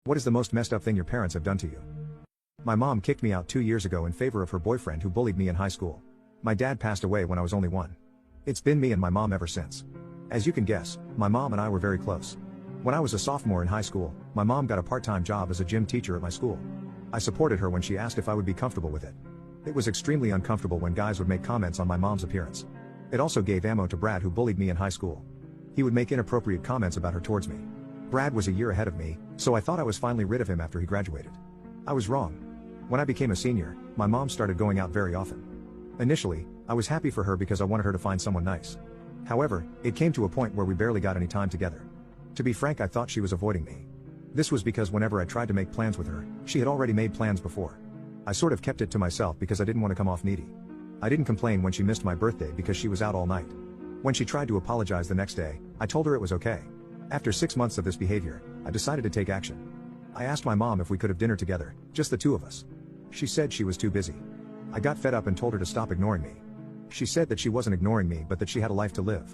What is the most messed up thing your parents have done to you? My mom kicked me out 2 years ago in favor of her boyfriend who bullied me in high school. My dad passed away when I was only 1. It's been me and my mom ever since. As you can guess, my mom and I were very close. When I was a sophomore in high school, my mom got a part-time job as a gym teacher at my school. I supported her when she asked if I would be comfortable with it. It was extremely uncomfortable when guys would make comments on my mom's appearance. It also gave ammo to Brad, who bullied me in high school. He would make inappropriate comments about her towards me. Brad was a year ahead of me, so I thought I was finally rid of him after he graduated. I was wrong. When I became a senior, my mom started going out very often. Initially, I was happy for her because I wanted her to find someone nice. However, it came to a point where we barely got any time together. To be frank, I thought she was avoiding me. This was because whenever I tried to make plans with her, she had already made plans before. I sort of kept it to myself because I didn't want to come off needy. I didn't complain when she missed my birthday because she was out all night. When she tried to apologize the next day, I told her it was okay. After 6 months of this behavior, I decided to take action. I asked my mom if we could have dinner together, just the two of us. She said she was too busy. I got fed up and told her to stop ignoring me. She said that she wasn't ignoring me but that she had a life to live.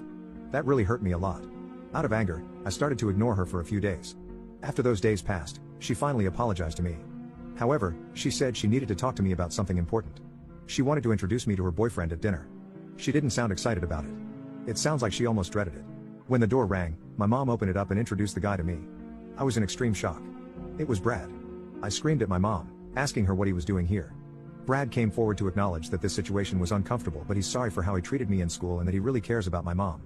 That really hurt me a lot. Out of anger, I started to ignore her for a few days. After those days passed, she finally apologized to me. However, she said she needed to talk to me about something important. She wanted to introduce me to her boyfriend at dinner. She didn't sound excited about it. It sounds like she almost dreaded it. When the door rang, my mom opened it up and introduced the guy to me. I was in extreme shock. It was Brad. I screamed at my mom, asking her what he was doing here. Brad came forward to acknowledge that this situation was uncomfortable, but he's sorry for how he treated me in school and that he really cares about my mom.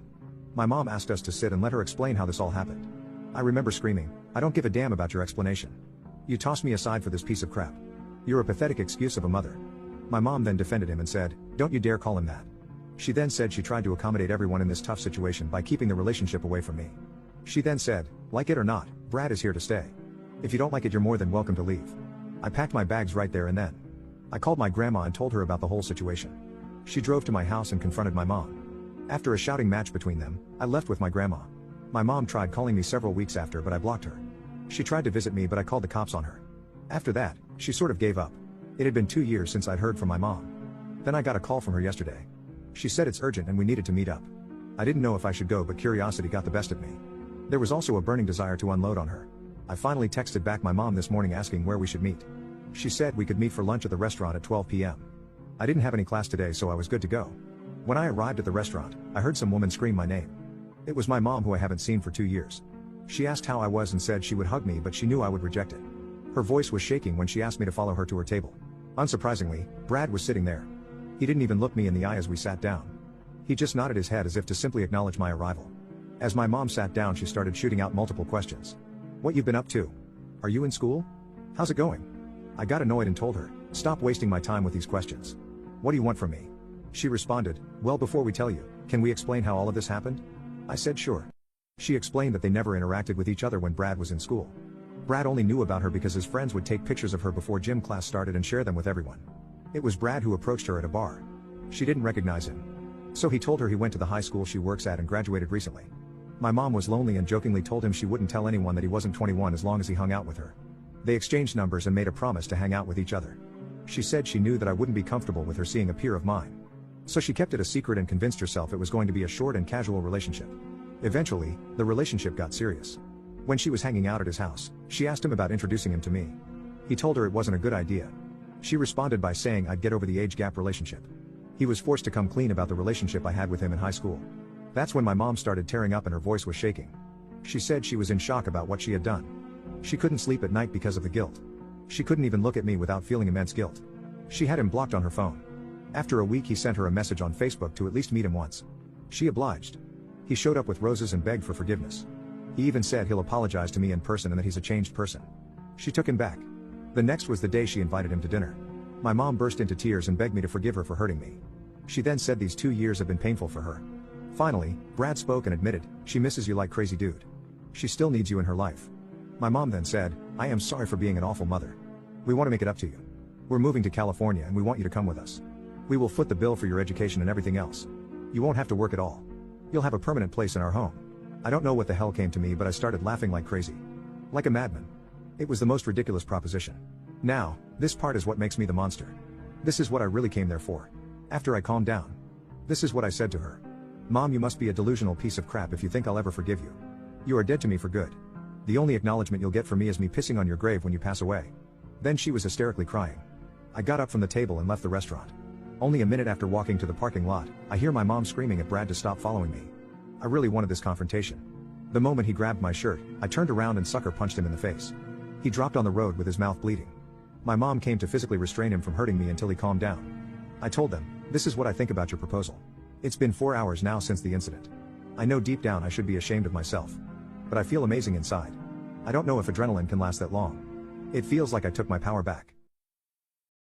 My mom asked us to sit and let her explain how this all happened. I remember screaming, "I don't give a damn about your explanation. You tossed me aside for this piece of crap. You're a pathetic excuse of a mother." My mom then defended him and said, "Don't you dare call him that." She then said she tried to accommodate everyone in this tough situation by keeping the relationship away from me. She then said, "Like it or not, Brad is here to stay. If you don't like it, you're more than welcome to leave." I packed my bags right there and then. I called my grandma and told her about the whole situation. She drove to my house and confronted my mom. After a shouting match between them, I left with my grandma. My mom tried calling me several weeks after, but I blocked her. She tried to visit me, but I called the cops on her. After that, she sort of gave up. It had been 2 years since I'd heard from my mom. Then I got a call from her yesterday. She said it's urgent and we needed to meet up. I didn't know if I should go, but curiosity got the best of me. There was also a burning desire to unload on her. I finally texted back my mom this morning asking where we should meet. She said we could meet for lunch at the restaurant at 12 p.m. I didn't have any class today, so I was good to go. When I arrived at the restaurant, I heard some woman scream my name. It was my mom, who I haven't seen for 2 years. She asked how I was and said she would hug me, but she knew I would reject it. Her voice was shaking when she asked me to follow her to her table. Unsurprisingly, Brad was sitting there. He didn't even look me in the eye as we sat down. He just nodded his head as if to simply acknowledge my arrival. As my mom sat down, she started shooting out multiple questions. "What you've been up to? Are you in school? How's it going?" I got annoyed and told her, "Stop wasting my time with these questions. What do you want from me?" She responded, "Well, before we tell you, can we explain how all of this happened?" I said sure. She explained that they never interacted with each other when Brad was in school. Brad only knew about her because his friends would take pictures of her before gym class started and share them with everyone. It was Brad who approached her at a bar. She didn't recognize him. So he told her he went to the high school she works at and graduated recently. My mom was lonely and jokingly told him she wouldn't tell anyone that he wasn't 21 as long as he hung out with her. They exchanged numbers and made a promise to hang out with each other. She said she knew that I wouldn't be comfortable with her seeing a peer of mine. So she kept it a secret and convinced herself it was going to be a short and casual relationship. Eventually, the relationship got serious. When she was hanging out at his house, she asked him about introducing him to me. He told her it wasn't a good idea. She responded by saying I'd get over the age gap relationship. He was forced to come clean about the relationship I had with him in high school. That's when my mom started tearing up and her voice was shaking. She said she was in shock about what she had done. She couldn't sleep at night because of the guilt. She couldn't even look at me without feeling immense guilt. She had him blocked on her phone. After a week, he sent her a message on Facebook to at least meet him once. She obliged. He showed up with roses and begged for forgiveness. He even said he'll apologize to me in person and that he's a changed person. She took him back. The next was the day she invited him to dinner. My mom burst into tears and begged me to forgive her for hurting me. She then said these 2 years have been painful for her. Finally, Brad spoke and admitted, "She misses you like crazy, dude. She still needs you in her life." My mom then said, "I am sorry for being an awful mother. We want to make it up to you. We're moving to California and we want you to come with us. We will foot the bill for your education and everything else. You won't have to work at all. You'll have a permanent place in our home." I don't know what the hell came to me, but I started laughing like crazy. Like a madman. It was the most ridiculous proposition. Now, this part is what makes me the monster. This is what I really came there for. After I calmed down, this is what I said to her. "Mom, you must be a delusional piece of crap if you think I'll ever forgive you. You are dead to me for good. The only acknowledgement you'll get from me is me pissing on your grave when you pass away." Then she was hysterically crying. I got up from the table and left the restaurant. Only a minute after walking to the parking lot, I hear my mom screaming at Brad to stop following me. I really wanted this confrontation. The moment he grabbed my shirt, I turned around and sucker punched him in the face. He dropped on the road with his mouth bleeding. My mom came to physically restrain him from hurting me until he calmed down. I told them, "This is what I think about your proposal. It's been 4 hours now since the incident. I know deep down I should be ashamed of myself. But I feel amazing inside. I don't know if adrenaline can last that long. It feels like I took my power back."